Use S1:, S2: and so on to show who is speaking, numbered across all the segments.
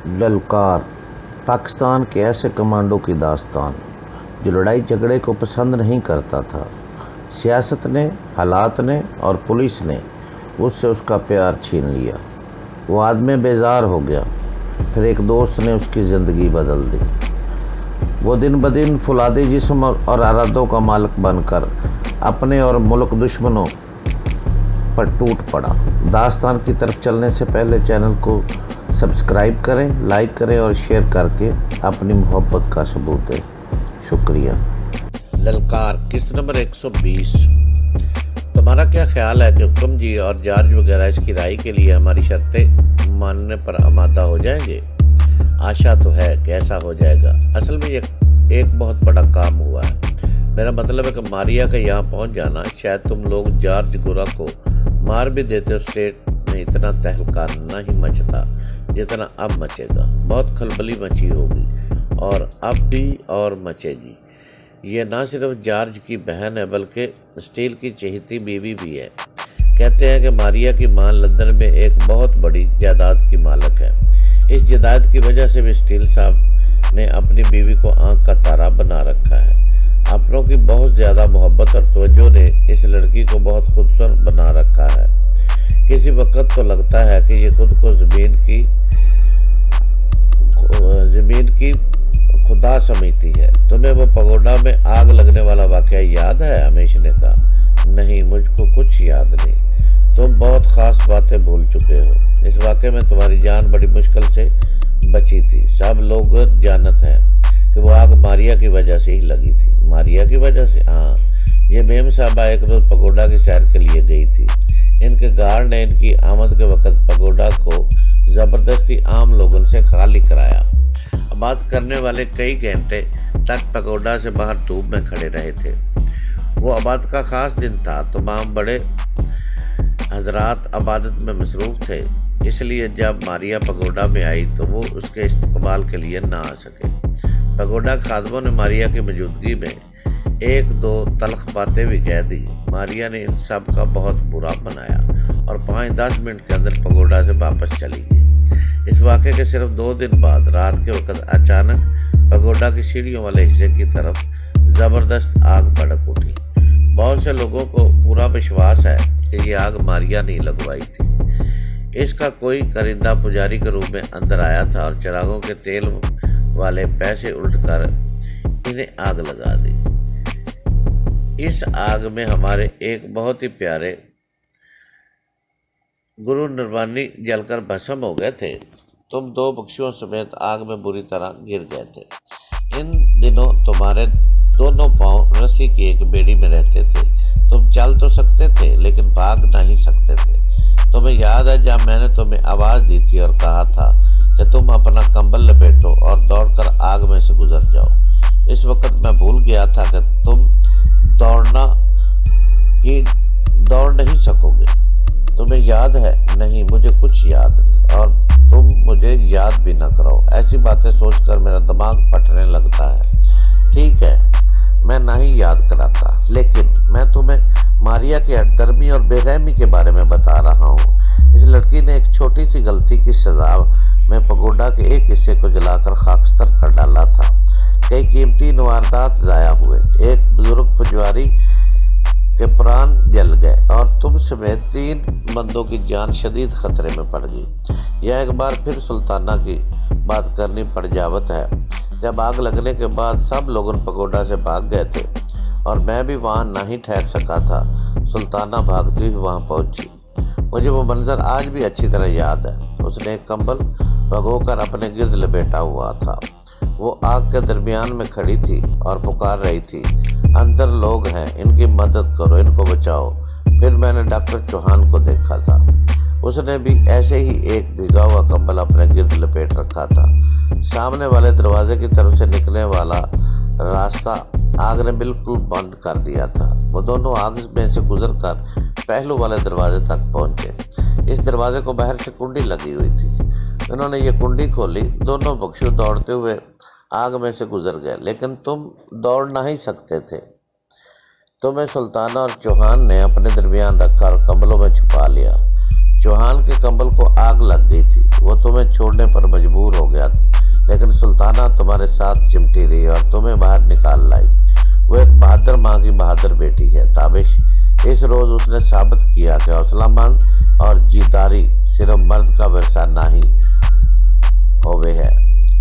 S1: ललकार, पाकिस्तान के ऐसे कमांडो की दास्तान जो लड़ाई झगड़े को पसंद नहीं करता था। सियासत ने, हालात ने और पुलिस ने उससे उसका प्यार छीन लिया। वो आदमी बेजार हो गया। फिर एक दोस्त ने उसकी ज़िंदगी बदल दी। वो दिन ब दिन फुलादी जिस्म और इरादों का मालिक बनकर अपने और मुल्क दुश्मनों पर टूट पड़ा। दास्तान की तरफ चलने से पहले चैनल को सब्सक्राइब करें, लाइक करें और शेयर करके अपनी मोहब्बत का सबूत दें। शुक्रिया।
S2: ललकार किस्त नंबर 120। तुम्हारा क्या ख्याल है कि हुक्म जी और जॉर्ज वगैरह इसकी राय के लिए हमारी शर्तें मानने पर आमादा हो जाएंगे? आशा तो है कि ऐसा हो जाएगा। असल में ये एक बहुत बड़ा काम हुआ है। मेरा मतलब है कि मारिया का यहाँ पहुँच जाना, शायद तुम लोग जॉर्ज गोरा को मार भी देते हो, स्टेट में इतना तहलका नहीं मचता जितना अब मचेगा। बहुत खलबली मची होगी और अब भी और मचेगी। ये ना सिर्फ जॉर्ज की बहन है बल्कि स्टील की चहेती बीवी भी है। कहते हैं कि मारिया की मां लंदन में एक बहुत बड़ी जायदाद की मालिक है। इस जायदाद की वजह से भी स्टील साहब ने अपनी बीवी को आंख का तारा बना रखा है। अपनों की बहुत ज़्यादा मोहब्बत और तवज्जो ने इस लड़की को बहुत खूबसूरत बना रखा है। किसी वक्त तो लगता है कि ये खुद को ज़मीन की खुदा समझती है। तुम्हें वो पगोडा में आग लगने वाला वाक़या याद है? हमेश ने कहा, नहीं, मुझको कुछ याद नहीं। तुम बहुत ख़ास बातें भूल चुके हो। इस वाक़े में तुम्हारी जान बड़ी मुश्किल से बची थी। सब लोग जानत हैं कि वो आग मारिया की वजह से ही लगी थी। मारिया की वजह से? हाँ। ये मेम साहबा एक रोज़ पगोडा की सैर के लिए गई थी। इनके गार्ड ने इनकी आमद के वक्त पगोडा को ज़बरदस्ती आम लोगों से खाली कराया। बात करने वाले कई घंटे तक पगोडा से बाहर धूप में खड़े रहे थे। वो इबादत का ख़ास दिन था। तमाम बड़े हजरात इबादत में मसरूफ़ थे, इसलिए जब मारिया पगोडा में आई तो वो उसके इस्तकबाल के लिए ना आ सके। पगोडा खादमों ने मारिया की मौजूदगी में एक दो तल्ख बातें भी कह दी। मारिया ने इन सब का बहुत बुरा बनाया और 5-10 मिनट के अंदर पगोडा से वापस चली गई। इस वाक़े के सिर्फ 2 दिन बाद रात के वक्त अचानक पगोडा की सीढ़ियों वाले हिस्से की तरफ ज़बरदस्त आग भड़क उठी। बहुत से लोगों को पूरा विश्वास है कि ये आग मारिया ने लगवाई थी। इसका कोई करिंदा पुजारी के रूप में अंदर आया था और चिरागों के तेल वाले पैसे उल्टकर इन्हें आग लगा दी। इस आग में हमारे एक बहुत ही प्यारे गुरु निर्वाणी जलकर भस्म हो गए थे। तुम 2 बख्शियों समेत आग में बुरी तरह गिर गए थे। इन दिनों तुम्हारे दोनों पांव रस्सी की एक बेड़ी में रहते थे। तुम चल तो सकते थे लेकिन भाग नहीं सकते थे। तुम्हें याद है जब मैंने तुम्हें आवाज़ दी थी और कहा था कि तुम अपना कंबल लपेटो और दौड़कर आग में से गुजर जाओ। इस वक्त मैं भूल गया था कि तुम दौड़ नहीं सकोगे। तुम्हें याद है? नहीं, मुझे कुछ याद नहीं और तुम मुझे याद भी ना कराओ। ऐसी बातें सोचकर मेरा दिमाग फटने लगता है। ठीक है, मैं नहीं याद कराता, लेकिन मैं तुम्हें मारिया की हठधर्मी और बेरहमी के बारे में बता रहा हूँ। इस लड़की ने एक छोटी सी गलती की सज़ा में पगोडा के एक हिस्से को जलाकर खाकस्तर कर डाला था। कई कीमती नवारदात ज़ाया हुए। एक बुजुर्ग पुजारी के प्राण जल गए और तुम समेत 3 बंदों की जान शदीद खतरे में पड़ गई। यह एक बार फिर सुल्ताना की बात करनी पड़ जावत है। जब आग लगने के बाद सब लोग पगोडा से भाग गए थे और मैं भी वहाँ नहीं ठहर सका था। सुल्ताना भागती हुई वहाँ पहुँची। मुझे वो मंजर आज भी अच्छी तरह याद है। उसने एक कंबल भगोकर अपने गिर्द लपेटा हुआ था। वो आग के दरमियान में खड़ी थी और पुकार रही थी, अंदर लोग हैं, इनकी मदद करो, इनको बचाओ। फिर मैंने डॉक्टर चौहान को देखा था। उसने भी ऐसे ही एक भीगा हुआ कंबल अपने गिर्द लपेट रखा था। सामने वाले दरवाजे की तरफ से निकलने वाला रास्ता आग ने बिल्कुल बंद कर दिया था। वो दोनों आग में से गुजरकर पहलू वाले दरवाजे तक पहुंचे। इस दरवाजे को बाहर से कुंडी लगी हुई थी। उन्होंने ये कुंडी खोली। दोनों बख्शू दौड़ते हुए आग में से गुजर गए, लेकिन तुम दौड़ नहीं सकते थे। तुम्हें सुल्ताना और चौहान ने अपने दरमियान रखा और कंबलों में छुपा लिया। चौहान के कंबल को आग लग गई थी। वो तुम्हें छोड़ने पर मजबूर हो गया लेकिन सुल्ताना तुम्हारे साथ चिमटी रही और तुम्हें बाहर निकाल लाई। वो एक बहादुर माँ की बहादुर बेटी है ताबिश। इस रोज़ उसने साबित किया कि हौसलामंद और जीदारी सिर्फ मर्द का विरसा नहीं होवे है।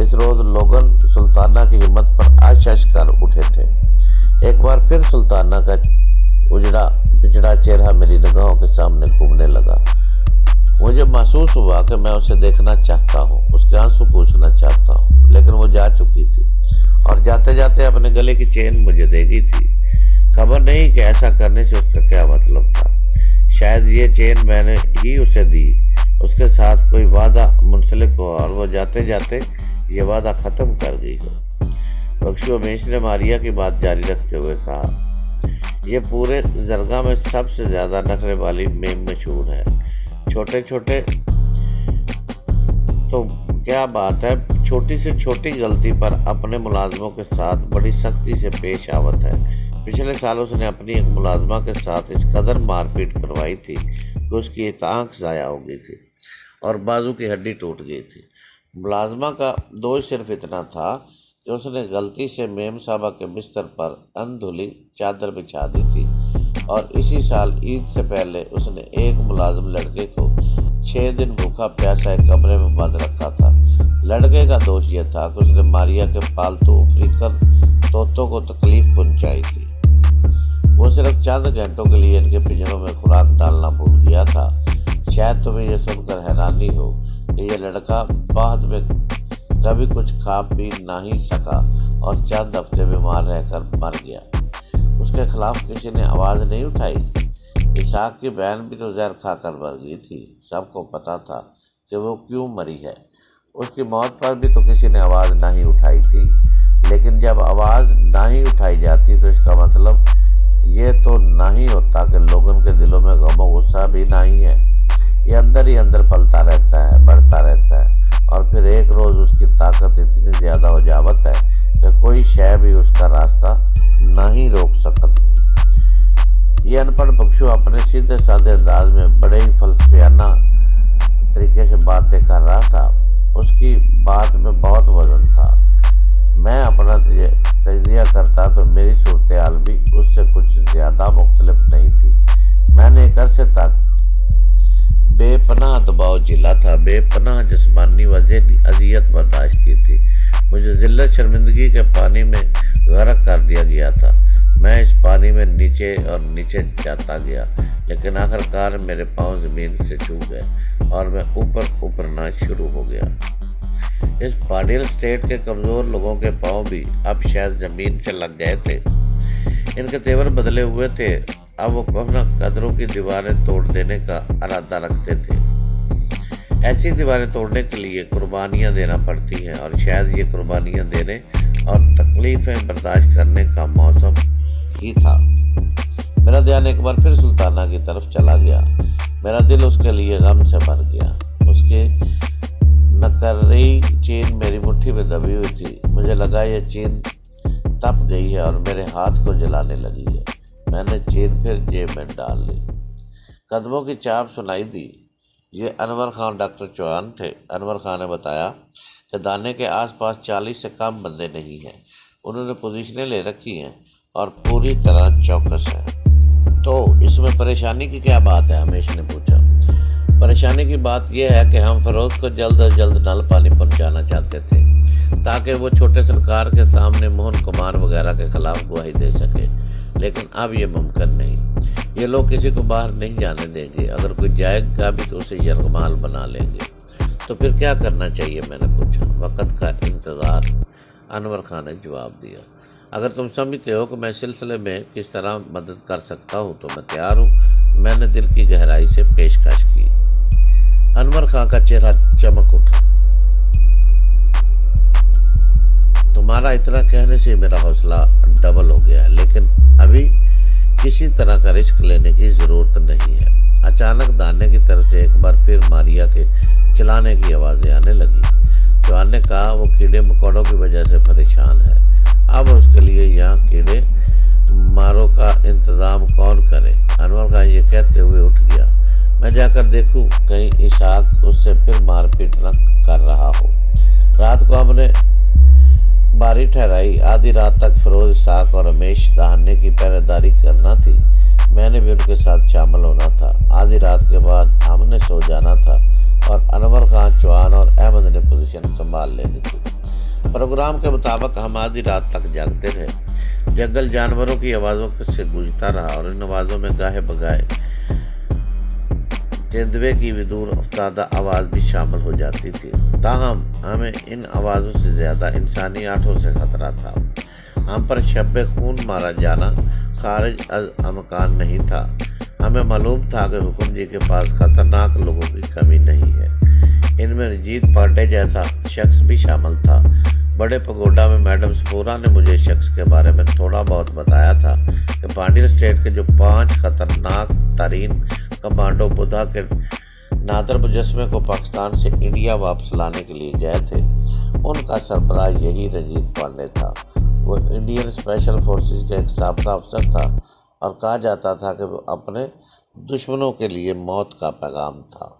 S2: इस रोज़ लोगन सुल्ताना की हिम्मत पर आश्चर्य कर उठे थे। एक बार फिर सुल्ताना का उजड़ा पिछड़ा चेहरा मेरी निगाहों के सामने घूमने लगा। मुझे महसूस हुआ कि मैं उसे देखना चाहता हूँ, उसके आंसू पूछना चाहता हूँ, लेकिन वो जा चुकी थी और जाते जाते अपने गले की चेन मुझे दे गई थी। खबर नहीं कि ऐसा करने से उसका क्या मतलब था। शायद ये चेन मैंने ही उसे दी, उसके साथ कोई वादा मुंसलिक हो और वो जाते जाते ये वादा ख़त्म कर गई हो। बख्शू उमेश ने मारिया की बात जारी रखते हुए कहा, ये पूरे जरगा में सबसे ज़्यादा नखरे वाली मेम मशहूर है। छोटे छोटे तो क्या बात है, छोटी से छोटी गलती पर अपने मुलाजमों के साथ बड़ी सख्ती से पेश आवत है। पिछले साल उसने अपनी एक मुलाजमा के साथ इस कदर मारपीट करवाई थी कि उसकी एक आंख ज़ाया हो गई थी और बाजू की हड्डी टूट गई थी। मुलाजमा का दोष सिर्फ इतना था कि उसने गलती से मेम साहबा के बिस्तर पर अनधुली चादर बिछा दी थी और इसी साल ईद से पहले उसने एक मुलाजिम लड़के को 6 दिन भूखा प्यासा एक कमरे में बंद रखा था। लड़के का दोष यह था कि उसने मारिया के पालतू अफ्रीकन तोतों को तकलीफ पहुंचाई थी। वो सिर्फ चंद घंटों के लिए इनके पिंजरों में खुराक डालना भूल गया था। शायद तुम्हें यह सुनकर हैरानी हो कि यह लड़का बाद में कभी कुछ खा पी नहीं सका और चंद हफ्ते बीमार रहकर मर गया। उसके खिलाफ किसी ने आवाज़ नहीं उठाई। इसाक की बहन भी तो जहर खाकर मर गई थी। सबको पता था कि वो क्यों मरी है। उसकी मौत पर भी तो किसी ने आवाज़ नहीं उठाई थी। लेकिन जब आवाज़ नहीं उठाई जाती तो इसका मतलब ये तो नहीं होता कि लोगों के दिलों में गम गुस्सा भी नहीं है। ये अंदर ही अंदर पलता रहता है, बढ़ता रहता है और फिर एक रोज़ उसकी ताकत इतनी ज़्यादा हो जावत है कि कोई शय भी उसका रास्ता नहीं रोक सकती। ये अनपढ़ बख्शू अपने सीधे साधे अंदाज में बड़े ही फलसफियाना तरीके से बातें कर रहा था। उसकी बात में बहुत वजन था। मैं अपना तजज़िया करता तो मेरी सूरत हाल भी उससे कुछ ज़्यादा मुख्तलिफ नहीं थी। मैंने एक अरसे तक बेपनाह दबाव झेला था, बेपनाह जिस्मानी व ज़हनी अज़ियत बर्दाश्त की थी। मुझे ज़िल्लत शर्मिंदगी के पानी में गर्क कर दिया गया था। मैं इस पानी में नीचे और नीचे जाता गया, लेकिन आखिरकार मेरे पाँव ज़मीन से छू गए और मैं ऊपर उतरना शुरू हो गया। इस पार्डियल स्टेट के कमज़ोर लोगों के पाँव भी अब शायद ज़मीन से लग गए थे। इनके तेवर बदले हुए थे। अब वो कोहना कदरों की दीवारें तोड़ देने का इरादा रखते थे। ऐसी दीवारें तोड़ने के लिए कुर्बानियाँ देना पड़ती हैं और शायद ये कुर्बानियाँ देने और तकलीफ़ें बर्दाश्त करने का मौसम ही था। मेरा ध्यान एक बार फिर सुल्ताना की तरफ चला गया। मेरा दिल उसके लिए गम से भर गया। उसके नकर्री चेन मेरी मुट्ठी में दबी हुई थी। मुझे लगा ये चेन तप गई है और मेरे हाथ को जलाने लगी है। मैंने चेन फिर जेब में डाल ली। कदमों की चाप सुनाई दी। ये अनवर खान डॉक्टर चौहान थे। अनवर खान ने बताया कि दाने के आसपास 40 से कम बंदे नहीं हैं। उन्होंने पोजीशनें ले रखी हैं और पूरी तरह चौकस है। तो इसमें परेशानी की क्या बात है? हमेश ने पूछा। परेशानी की बात यह है कि हम फरोज को जल्द अज जल्द नल पानी पहुंचाना चाहते थे ताकि वो छोटे सरकार के सामने मोहन कुमार वगैरह के खिलाफ गवाही दे सके, लेकिन अब ये मुमकिन नहीं। ये लोग किसी को बाहर नहीं जाने देंगे। अगर कोई जाएगा भी तो उसे यरगमाल बना लेंगे। तो फिर क्या करना चाहिए? मैंने पूछा। वक़्त का इंतज़ार, अनवर खान ने जवाब दिया। अगर तुम समझते हो कि मैं सिलसिले में किस तरह मदद कर सकता हूँ तो मैं तैयार हूँ। मैंने दिल की गहराई से पेशकश की। अनवर खान का चेहरा चमक उठा। तुम्हारा इतना कहने से मेरा हौसला डबल हो गया है, लेकिन अभी किसी तरह का रिस्क लेने की ज़रूरत नहीं है। अचानक दाने की तरफ से एक बार फिर मारिया के चिल्लाने की आवाज़ें आने लगी। चौहान ने कहा वो कीड़े मकोड़ों की वजह से परेशान है। अब उसके लिए यहाँ कीड़े मारों का इंतज़ाम कौन करे? अनवर खान ये कहते हुए उठ गया। मैं जाकर देखूं कहीं इसाक उससे फिर मारपीट न कर रहा हो। रात को हमने जिम्मेदारी ठहराई। आधी रात तक फिरोज इसहाक और रमेश दहाने की पहरेदारी करना थी। मैंने भी उनके साथ शामिल होना था। आधी रात के बाद हमने सो जाना था और अनवर खान चौहान और अहमद ने पोजीशन संभाल लेनी थी। प्रोग्राम के मुताबिक हम आधी रात तक जागते रहे। जंगल जानवरों की आवाज़ों से गूंजता रहा और इन आवाज़ों में गाहे बगाए तेंदुए की विदूर अफ्तादा आवाज़ भी शामिल हो जाती थी। ताहम हमें इन आवाज़ों से ज़्यादा इंसानी आठों से खतरा था। हम पर शब्बे खून मारा जाना खारिज अज अमकान नहीं था। हमें मालूम था कि हुक्म जी के पास खतरनाक लोगों की कमी नहीं है। इनमें रंजीत पांडे जैसा शख्स भी शामिल था। बड़े पगोडा में मैडम स्फोरा ने मुझे शख्स के बारे में थोड़ा बहुत बताया था कि पांड्या स्टेट के जो 5 खतरनाक तरीन कमांडो बुधा के नादर मुजस्मे को पाकिस्तान से इंडिया वापस लाने के लिए गए थे, उनका सरबराह यही रंजीत पांडे था। वो इंडियन स्पेशल फोर्सेस का एक साबका अफसर था और कहा जाता था कि वो अपने दुश्मनों के लिए मौत का पैगाम था।